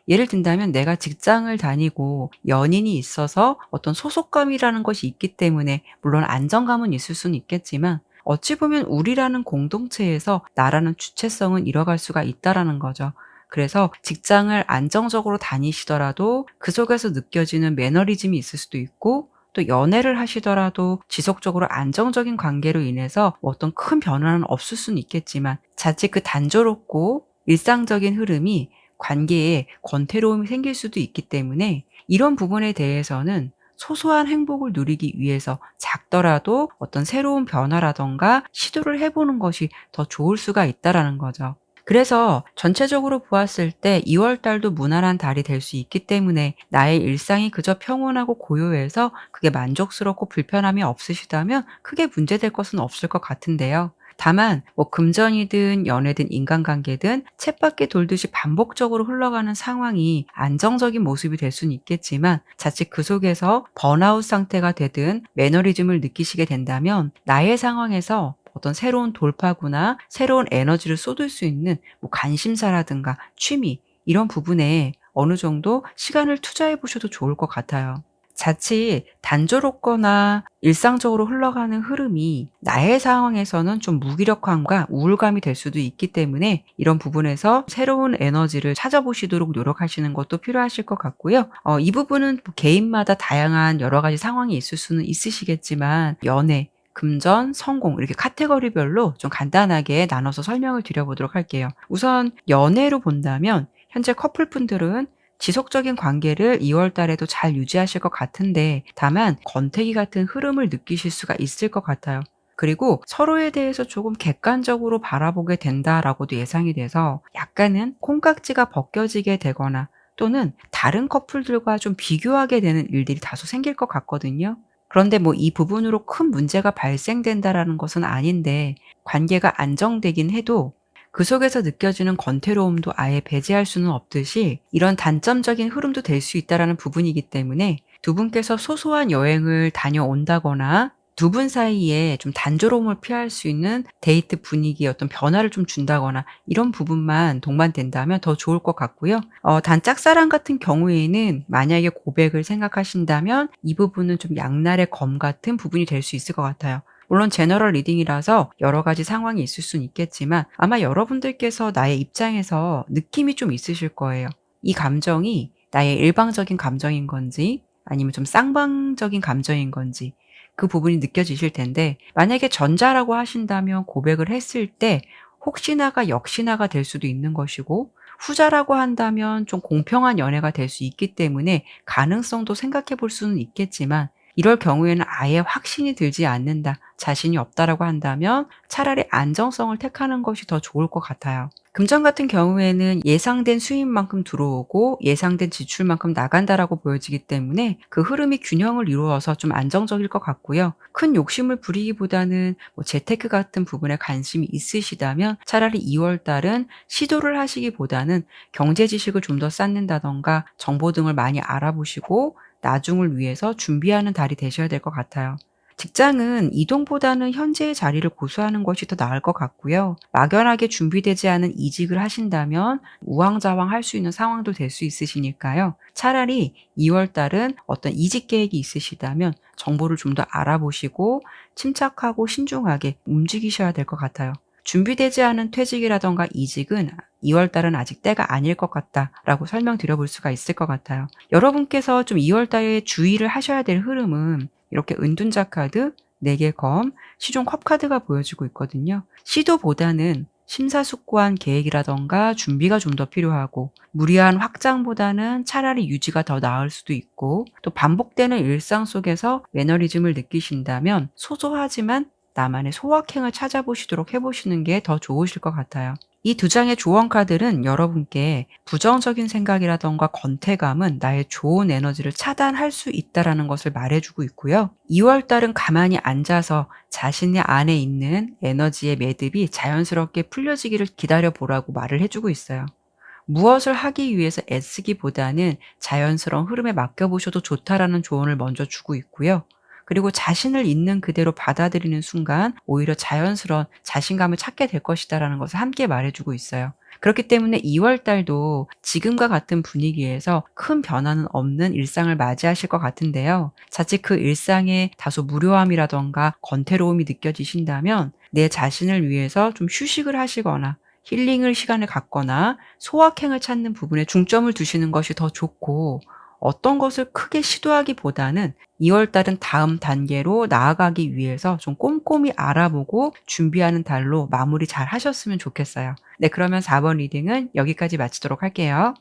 예를 든다면 내가 직장을 다니고 연인이 있어서 어떤 소속감이라는 것이 있기 때문에 물론 안정감은 있을 수는 있겠지만 어찌 보면 우리라는 공동체에서 나라는 주체성은 잃어갈 수가 있다라는 거죠. 그래서 직장을 안정적으로 다니시더라도 그 속에서 느껴지는 매너리즘이 있을 수도 있고 또 연애를 하시더라도 지속적으로 안정적인 관계로 인해서 어떤 큰 변화는 없을 수는 있겠지만 자칫 그 단조롭고 일상적인 흐름이 관계에 권태로움이 생길 수도 있기 때문에 이런 부분에 대해서는 소소한 행복을 누리기 위해서 작더라도 어떤 새로운 변화라던가 시도를 해보는 것이 더 좋을 수가 있다라는 거죠. 그래서 전체적으로 보았을 때 2월 달도 무난한 달이 될 수 있기 때문에 나의 일상이 그저 평온하고 고요해서 그게 만족스럽고 불편함이 없으시다면 크게 문제될 것은 없을 것 같은데요. 다만 뭐 금전이든 연애든 인간관계든 쳇바퀴 돌듯이 반복적으로 흘러가는 상황이 안정적인 모습이 될 수는 있겠지만 자칫 그 속에서 번아웃 상태가 되든 매너리즘을 느끼시게 된다면 나의 상황에서 어떤 새로운 돌파구나 새로운 에너지를 쏟을 수 있는 뭐 관심사라든가 취미 이런 부분에 어느 정도 시간을 투자해 보셔도 좋을 것 같아요. 자칫 단조롭거나 일상적으로 흘러가는 흐름이 나의 상황에서는 좀 무기력함과 우울감이 될 수도 있기 때문에 이런 부분에서 새로운 에너지를 찾아보시도록 노력하시는 것도 필요하실 것 같고요. 이 부분은 뭐 개인마다 다양한 여러 가지 상황이 있을 수는 있으시겠지만 연애, 금전, 성공 이렇게 카테고리별로 좀 간단하게 나눠서 설명을 드려 보도록 할게요. 우선 연애로 본다면 현재 커플분들은 지속적인 관계를 2월 달에도 잘 유지하실 것 같은데 다만 권태기 같은 흐름을 느끼실 수가 있을 것 같아요. 그리고 서로에 대해서 조금 객관적으로 바라보게 된다라고도 예상이 돼서 약간은 콩깍지가 벗겨지게 되거나 또는 다른 커플들과 좀 비교하게 되는 일들이 다소 생길 것 같거든요. 그런데 뭐 이 부분으로 큰 문제가 발생된다라는 것은 아닌데 관계가 안정되긴 해도 그 속에서 느껴지는 권태로움도 아예 배제할 수는 없듯이 이런 단점적인 흐름도 될 수 있다라는 부분이기 때문에 두 분께서 소소한 여행을 다녀온다거나 두 분 사이에 좀 단조로움을 피할 수 있는 데이트 분위기에 어떤 변화를 좀 준다거나 이런 부분만 동반된다면 더 좋을 것 같고요. 단 짝사랑 같은 경우에는 만약에 고백을 생각하신다면 이 부분은 좀 양날의 검 같은 부분이 될 수 있을 것 같아요. 물론 제너럴 리딩이라서 여러 가지 상황이 있을 수는 있겠지만 아마 여러분들께서 나의 입장에서 느낌이 좀 있으실 거예요. 이 감정이 나의 일방적인 감정인 건지 아니면 좀 쌍방적인 감정인 건지 그 부분이 느껴지실 텐데 만약에 전자라고 하신다면 고백을 했을 때 혹시나가 역시나가 될 수도 있는 것이고 후자라고 한다면 좀 공평한 연애가 될 수 있기 때문에 가능성도 생각해 볼 수는 있겠지만 이럴 경우에는 아예 확신이 들지 않는다, 자신이 없다라고 한다면 차라리 안정성을 택하는 것이 더 좋을 것 같아요. 금전 같은 경우에는 예상된 수입만큼 들어오고 예상된 지출만큼 나간다라고 보여지기 때문에 그 흐름이 균형을 이루어서 좀 안정적일 것 같고요. 큰 욕심을 부리기보다는 뭐 재테크 같은 부분에 관심이 있으시다면 차라리 2월 달은 시도를 하시기보다는 경제 지식을 좀 더 쌓는다던가 정보 등을 많이 알아보시고 나중을 위해서 준비하는 달이 되셔야 될 것 같아요. 직장은 이동보다는 현재의 자리를 고수하는 것이 더 나을 것 같고요. 막연하게 준비되지 않은 이직을 하신다면 우왕좌왕할 수 있는 상황도 될 수 있으시니까요. 차라리 2월 달은 어떤 이직 계획이 있으시다면 정보를 좀 더 알아보시고 침착하고 신중하게 움직이셔야 될 것 같아요. 준비되지 않은 퇴직이라던가 이직은 2월 달은 아직 때가 아닐 것 같다라고 설명드려 볼 수가 있을 것 같아요. 여러분께서 좀 2월 달에 주의를 하셔야 될 흐름은 이렇게 은둔자 카드, 4개 검, 시종 컵 카드가 보여지고 있거든요. 시도보다는 심사숙고한 계획이라던가 준비가 좀 더 필요하고 무리한 확장보다는 차라리 유지가 더 나을 수도 있고 또 반복되는 일상 속에서 매너리즘을 느끼신다면 소소하지만 나만의 소확행을 찾아보시도록 해보시는 게 더 좋으실 것 같아요. 이 두 장의 조언 카드는 여러분께 부정적인 생각이라던가 권태감은 나의 좋은 에너지를 차단할 수 있다라는 것을 말해주고 있고요. 2월 달은 가만히 앉아서 자신의 안에 있는 에너지의 매듭이 자연스럽게 풀려지기를 기다려보라고 말을 해주고 있어요. 무엇을 하기 위해서 애쓰기보다는 자연스러운 흐름에 맡겨보셔도 좋다라는 조언을 먼저 주고 있고요. 그리고 자신을 있는 그대로 받아들이는 순간 오히려 자연스러운 자신감을 찾게 될 것이다라는 것을 함께 말해주고 있어요. 그렇기 때문에 2월 달도 지금과 같은 분위기에서 큰 변화는 없는 일상을 맞이하실 것 같은데요. 자칫 그 일상에 다소 무료함이라던가 권태로움이 느껴지신다면 내 자신을 위해서 좀 휴식을 하시거나 힐링을 시간을 갖거나 소확행을 찾는 부분에 중점을 두시는 것이 더 좋고 어떤 것을 크게 시도하기보다는 2월 달은 다음 단계로 나아가기 위해서 좀 꼼꼼히 알아보고 준비하는 달로 마무리 잘 하셨으면 좋겠어요. 네, 그러면 4번 리딩은 여기까지 마치도록 할게요.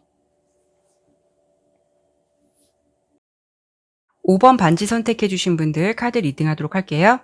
5번 반지 선택해 주신 분들 카드 리딩하도록 할게요.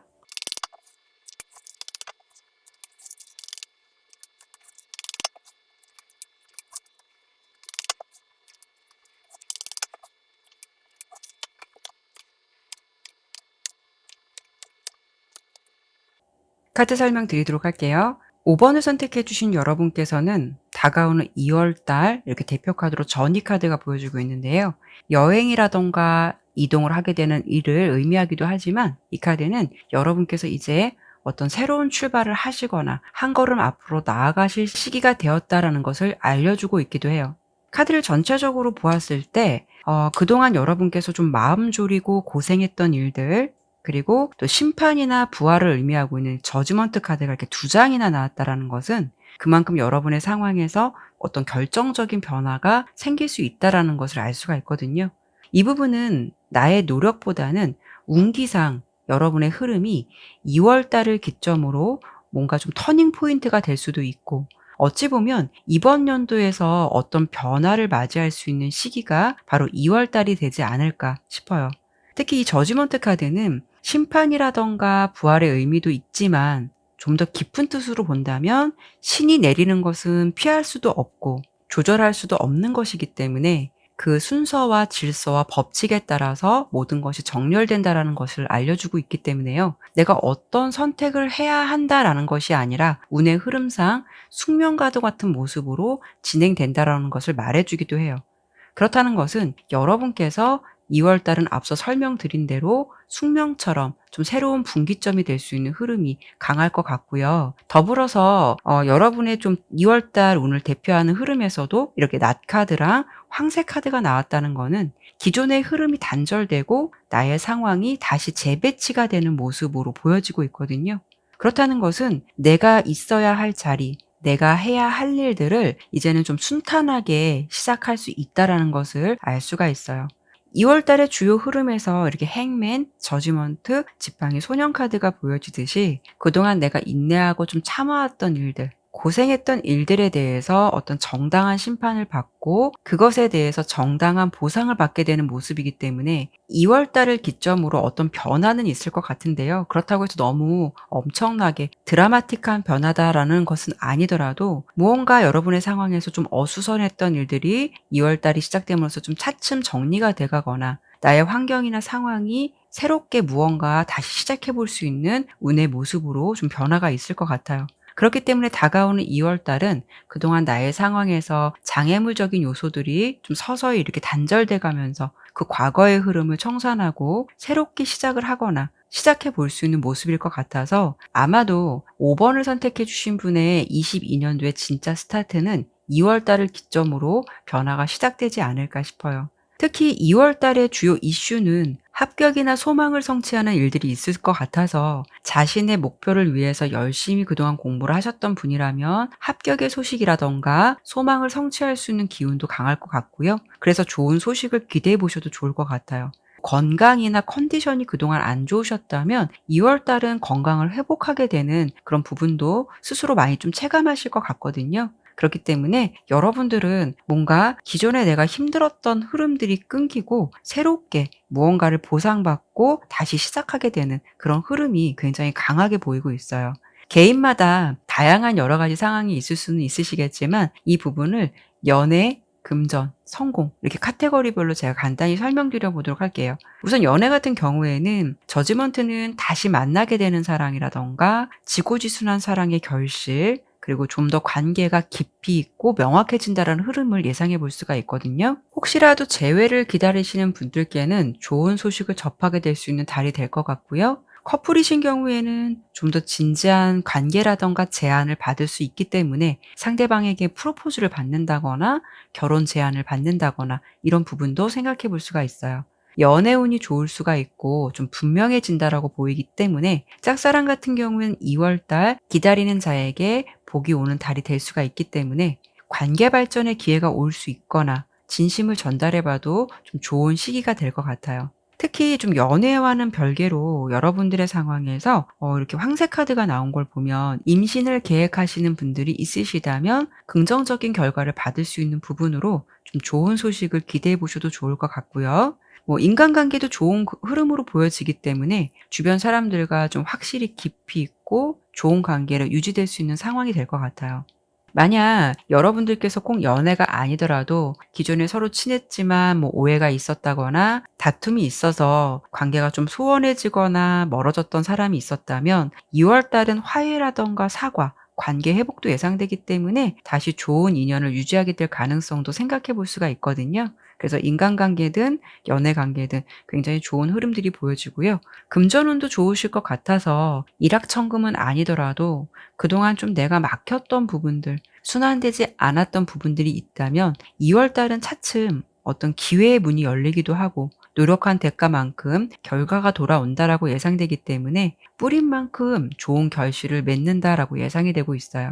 카드 설명드리도록 할게요. 5번을 선택해 주신 여러분께서는 다가오는 2월달 이렇게 대표 카드로 전이 카드가 보여지고 있는데요. 여행이라던가 이동을 하게 되는 일을 의미하기도 하지만 이 카드는 여러분께서 이제 어떤 새로운 출발을 하시거나 한 걸음 앞으로 나아가실 시기가 되었다라는 것을 알려주고 있기도 해요. 카드를 전체적으로 보았을 때 그동안 여러분께서 좀 마음 졸이고 고생했던 일들, 그리고 또 심판이나 부활을 의미하고 있는 저지먼트 카드가 이렇게 2장이나 나왔다라는 것은 그만큼 여러분의 상황에서 어떤 결정적인 변화가 생길 수 있다라는 것을 알 수가 있거든요. 이 부분은 나의 노력보다는 운기상 여러분의 흐름이 2월 달을 기점으로 뭔가 좀 터닝 포인트가 될 수도 있고, 어찌 보면 이번 연도에서 어떤 변화를 맞이할 수 있는 시기가 바로 2월 달이 되지 않을까 싶어요. 특히 이 저지먼트 카드는 심판이라던가 부활의 의미도 있지만 좀 더 깊은 뜻으로 본다면 신이 내리는 것은 피할 수도 없고 조절할 수도 없는 것이기 때문에 그 순서와 질서와 법칙에 따라서 모든 것이 정렬된다라는 것을 알려주고 있기 때문에요. 내가 어떤 선택을 해야 한다라는 것이 아니라 운의 흐름상 숙명과도 같은 모습으로 진행된다라는 것을 말해주기도 해요. 그렇다는 것은 여러분께서 2월 달은 앞서 설명드린 대로 숙명처럼 좀 새로운 분기점이 될 수 있는 흐름이 강할 것 같고요. 더불어서 여러분의 좀 2월 달 운을 대표하는 흐름에서도 이렇게 낫 카드랑 황새 카드가 나왔다는 거는 기존의 흐름이 단절되고 나의 상황이 다시 재배치가 되는 모습으로 보여지고 있거든요. 그렇다는 것은 내가 있어야 할 자리, 내가 해야 할 일들을 이제는 좀 순탄하게 시작할 수 있다라는 것을 알 수가 있어요. 2월 달의 주요 흐름에서 이렇게 행맨, 저지먼트, 지팡이, 소년 카드가 보여지듯이 그동안 내가 인내하고 좀 참아왔던 일들, 고생했던 일들에 대해서 어떤 정당한 심판을 받고 그것에 대해서 정당한 보상을 받게 되는 모습이기 때문에 2월 달을 기점으로 어떤 변화는 있을 것 같은데요. 그렇다고 해서 너무 엄청나게 드라마틱한 변화다라는 것은 아니더라도 무언가 여러분의 상황에서 좀 어수선했던 일들이 2월 달이 시작됨으로써 좀 차츰 정리가 돼가거나 나의 환경이나 상황이 새롭게 무언가 다시 시작해 볼 수 있는 운의 모습으로 좀 변화가 있을 것 같아요. 그렇기 때문에 다가오는 2월 달은 그동안 나의 상황에서 장애물적인 요소들이 좀 서서히 이렇게 단절돼 가면서 그 과거의 흐름을 청산하고 새롭게 시작을 하거나 시작해 볼 수 있는 모습일 것 같아서 아마도 5번을 선택해 주신 분의 22년도의 진짜 스타트는 2월 달을 기점으로 변화가 시작되지 않을까 싶어요. 특히 2월 달의 주요 이슈는 합격이나 소망을 성취하는 일들이 있을 것 같아서 자신의 목표를 위해서 열심히 그동안 공부를 하셨던 분이라면 합격의 소식이라던가 소망을 성취할 수 있는 기운도 강할 것 같고요. 그래서 좋은 소식을 기대해 보셔도 좋을 것 같아요. 건강이나 컨디션이 그동안 안 좋으셨다면 2월 달은 건강을 회복하게 되는 그런 부분도 스스로 많이 좀 체감하실 것 같거든요. 그렇기 때문에 여러분들은 뭔가 기존에 내가 힘들었던 흐름들이 끊기고 새롭게 무언가를 보상받고 다시 시작하게 되는 그런 흐름이 굉장히 강하게 보이고 있어요. 개인마다 다양한 여러 가지 상황이 있을 수는 있으시겠지만 이 부분을 연애, 금전, 성공 이렇게 카테고리별로 제가 간단히 설명드려 보도록 할게요. 우선 연애 같은 경우에는 저지먼트는 다시 만나게 되는 사랑이라던가 지고지순한 사랑의 결실, 그리고 좀 더 관계가 깊이 있고 명확해진다라는 흐름을 예상해 볼 수가 있거든요. 혹시라도 재회를 기다리시는 분들께는 좋은 소식을 접하게 될 수 있는 달이 될 것 같고요. 커플이신 경우에는 좀 더 진지한 관계라던가 제안을 받을 수 있기 때문에 상대방에게 프로포즈를 받는다거나 결혼 제안을 받는다거나 이런 부분도 생각해 볼 수가 있어요. 연애운이 좋을 수가 있고 좀 분명해진다라고 보이기 때문에 짝사랑 같은 경우는 2월 달 기다리는 자에게 복이 오는 달이 될 수가 있기 때문에 관계 발전의 기회가 올 수 있거나 진심을 전달해 봐도 좀 좋은 시기가 될 것 같아요. 특히 좀 연애와는 별개로 여러분들의 상황에서 이렇게 황새 카드가 나온 걸 보면 임신을 계획하시는 분들이 있으시다면 긍정적인 결과를 받을 수 있는 부분으로 좀 좋은 소식을 기대해 보셔도 좋을 것 같고요. 인간관계도 좋은 흐름으로 보여지기 때문에 주변 사람들과 좀 확실히 깊이 있고 좋은 관계를 유지될 수 있는 상황이 될 것 같아요. 만약 여러분들께서 꼭 연애가 아니더라도 기존에 서로 친했지만 오해가 있었다거나 다툼이 있어서 관계가 좀 소원해지거나 멀어졌던 사람이 있었다면 2월 달은 화해라던가 사과, 관계 회복도 예상되기 때문에 다시 좋은 인연을 유지하게 될 가능성도 생각해 볼 수가 있거든요. 그래서 인간관계든 연애관계든 굉장히 좋은 흐름들이 보여지고요. 금전운도 좋으실 것 같아서 일확천금은 아니더라도 그동안 좀 내가 막혔던 부분들, 순환되지 않았던 부분들이 있다면 2월 달은 차츰 어떤 기회의 문이 열리기도 하고 노력한 대가만큼 결과가 돌아온다라고 예상되기 때문에 뿌린 만큼 좋은 결실을 맺는다라고 예상이 되고 있어요.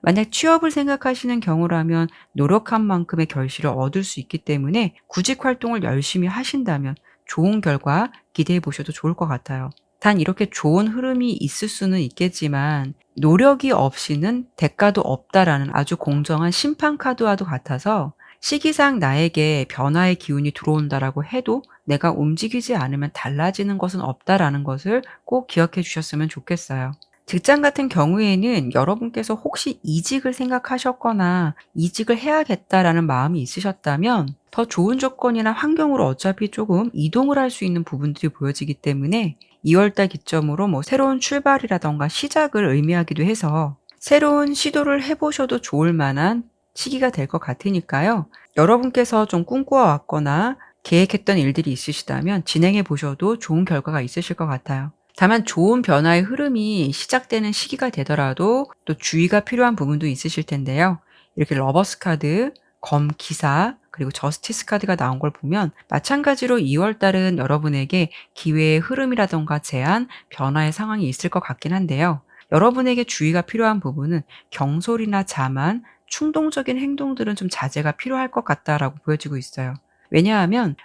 만약 취업을 생각하시는 경우라면 노력한 만큼의 결실을 얻을 수 있기 때문에 구직 활동을 열심히 하신다면 좋은 결과 기대해 보셔도 좋을 것 같아요. 단 이렇게 좋은 흐름이 있을 수는 있겠지만 노력이 없이는 대가도 없다라는 아주 공정한 심판 카드와도 같아서 시기상 나에게 변화의 기운이 들어온다라고 해도 내가 움직이지 않으면 달라지는 것은 없다라는 것을 꼭 기억해 주셨으면 좋겠어요. 직장 같은 경우에는 여러분께서 혹시 이직을 생각하셨거나 이직을 해야겠다라는 마음이 있으셨다면 더 좋은 조건이나 환경으로 어차피 조금 이동을 할 수 있는 부분들이 보여지기 때문에 2월 달 기점으로 새로운 출발이라던가 시작을 의미하기도 해서 새로운 시도를 해보셔도 좋을 만한 시기가 될 것 같으니까요. 여러분께서 좀 꿈꿔 왔거나 계획했던 일들이 있으시다면 진행해 보셔도 좋은 결과가 있으실 것 같아요. 다만 좋은 변화의 흐름이 시작되는 시기가 되더라도 또 주의가 필요한 부분도 있으실 텐데요. 이렇게 러버스 카드, 검 기사, 그리고 저스티스 카드가 나온 걸 보면 마찬가지로 2월 달은 여러분에게 기회의 흐름이라던가 제한, 변화의 상황이 있을 것 같긴 한데요. 여러분에게 주의가 필요한 부분은 경솔이나 자만, 충동적인 행동들은 좀 자제가 필요할 것 같다라고 보여지고 있어요. 왜냐하면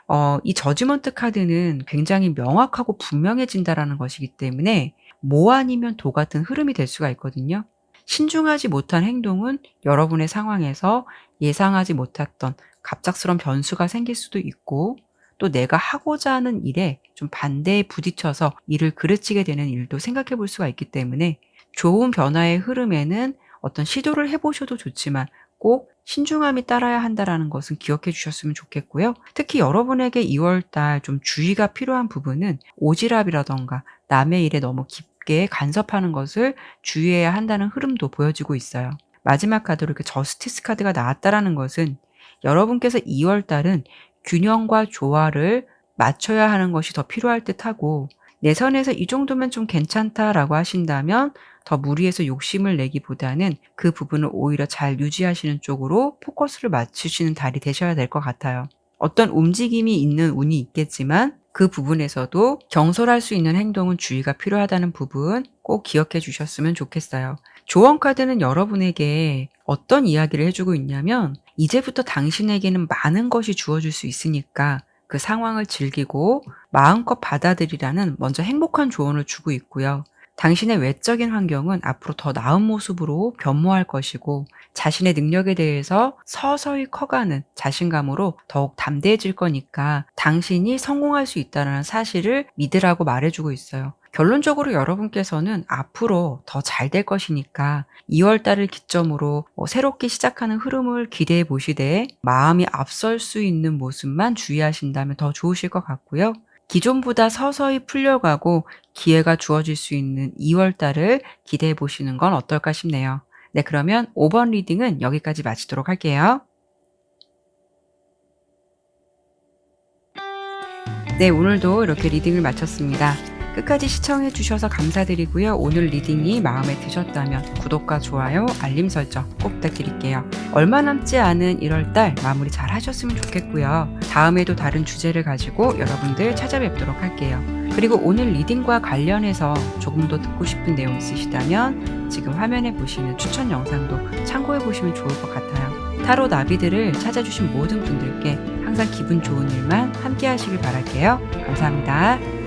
이 저지먼트 카드는 굉장히 명확하고 분명해진다라는 것이기 때문에 모 아니면 도 같은 흐름이 될 수가 있거든요. 신중하지 못한 행동은 여러분의 상황에서 예상하지 못했던 갑작스러운 변수가 생길 수도 있고 또 내가 하고자 하는 일에 좀 반대에 부딪혀서 일을 그르치게 되는 일도 생각해 볼 수가 있기 때문에 좋은 변화의 흐름에는 어떤 시도를 해 보셔도 좋지만 꼭 신중함이 따라야 한다라는 것은 기억해 주셨으면 좋겠고요. 특히 여러분에게 2월 달 좀 주의가 필요한 부분은 오지랖이라든가 남의 일에 너무 깊게 간섭하는 것을 주의해야 한다는 흐름도 보여지고 있어요. 마지막 카드로 이렇게 저스티스 카드가 나왔다라는 것은 여러분께서 2월 달은 균형과 조화를 맞춰야 하는 것이 더 필요할 듯하고 내 선에서 이 정도면 좀 괜찮다라고 하신다면 더 무리해서 욕심을 내기보다는 그 부분을 오히려 잘 유지하시는 쪽으로 포커스를 맞추시는 달이 되셔야 될 것 같아요. 어떤 움직임이 있는 운이 있겠지만 그 부분에서도 경솔할 수 있는 행동은 주의가 필요하다는 부분 꼭 기억해 주셨으면 좋겠어요. 조언 카드는 여러분에게 어떤 이야기를 해주고 있냐면 이제부터 당신에게는 많은 것이 주어질 수 있으니까 그 상황을 즐기고 마음껏 받아들이라는 먼저 행복한 조언을 주고 있고요. 당신의 외적인 환경은 앞으로 더 나은 모습으로 변모할 것이고 자신의 능력에 대해서 서서히 커가는 자신감으로 더욱 담대해질 거니까 당신이 성공할 수 있다는 사실을 믿으라고 말해주고 있어요. 결론적으로 여러분께서는 앞으로 더 잘 될 것이니까 2월 달을 기점으로 새롭게 시작하는 흐름을 기대해 보시되 마음이 앞설 수 있는 모습만 주의하신다면 더 좋으실 것 같고요. 기존보다 서서히 풀려가고 기회가 주어질 수 있는 2월 달을 기대해 보시는 건 어떨까 싶네요. 네, 그러면 5번 리딩은 여기까지 마치도록 할게요. 네, 오늘도 이렇게 리딩을 마쳤습니다. 끝까지 시청해 주셔서 감사드리고요. 오늘 리딩이 마음에 드셨다면 구독과 좋아요, 알림 설정 꼭 부탁드릴게요. 얼마 남지 않은 1월달 마무리 잘 하셨으면 좋겠고요. 다음에도 다른 주제를 가지고 여러분들 찾아뵙도록 할게요. 그리고 오늘 리딩과 관련해서 조금 더 듣고 싶은 내용 있으시다면 지금 화면에 보시는 추천 영상도 참고해 보시면 좋을 것 같아요. 타로 나비들을 찾아주신 모든 분들께 항상 기분 좋은 일만 함께 하시길 바랄게요. 감사합니다.